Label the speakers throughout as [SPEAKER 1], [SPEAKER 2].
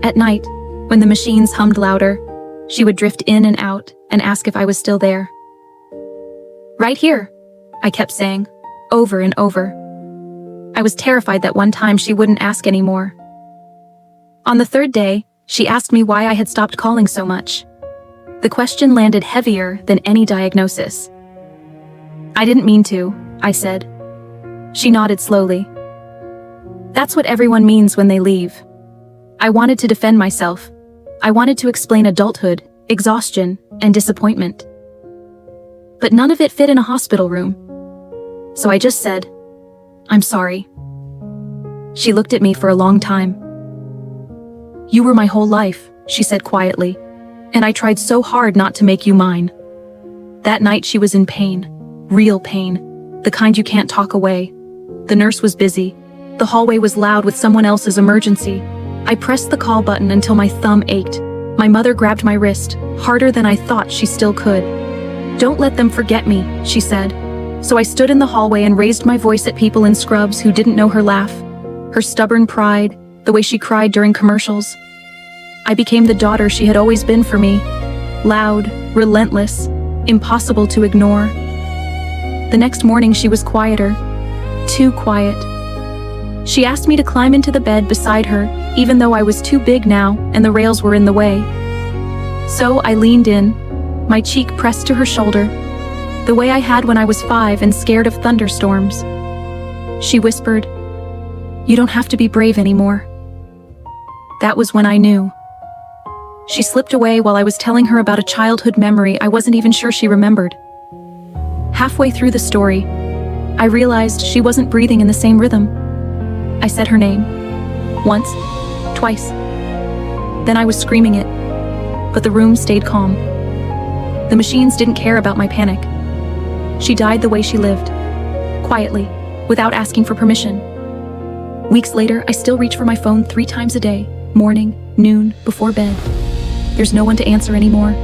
[SPEAKER 1] At night, when the machines hummed louder, she would drift in and out and ask if I was still there. "Right here," I kept saying, over and over. I was terrified that one time she wouldn't ask anymore. On the third day, she asked me why I had stopped calling so much. The question landed heavier than any diagnosis. "I didn't mean to," I said. She nodded slowly. "That's what everyone means when they leave." I wanted to defend myself. I wanted to explain adulthood, exhaustion, and disappointment. But none of it fit in a hospital room. So I just said, "I'm sorry." She looked at me for a long time. "You were my whole life," she said quietly, "and I tried so hard not to make you mine." That night she was in pain, real pain, the kind you can't talk away. The nurse was busy. The hallway was loud with someone else's emergency. I pressed the call button until my thumb ached. My mother grabbed my wrist, harder than I thought she still could. "Don't let them forget me," she said. So I stood in the hallway and raised my voice at people in scrubs who didn't know her laugh, her stubborn pride, the way she cried during commercials. I became the daughter she had always been for me. Loud, relentless, impossible to ignore. The next morning she was quieter, too quiet. She asked me to climb into the bed beside her, even though I was too big now and the rails were in the way. So I leaned in, my cheek pressed to her shoulder, the way I had when I was 5 and scared of thunderstorms. She whispered, "You don't have to be brave anymore." That was when I knew. She slipped away while I was telling her about a childhood memory I wasn't even sure she remembered. Halfway through the story, I realized she wasn't breathing in the same rhythm. I said her name. Once, twice. Then I was screaming it, but the room stayed calm. The machines didn't care about my panic. She died the way she lived, quietly, without asking for permission. Weeks later, I still reach for my phone 3 times a day, morning, noon, before bed. There's no one to answer anymore.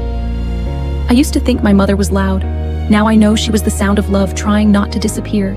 [SPEAKER 1] I used to think my mother was loud. Now I know she was the sound of love trying not to disappear.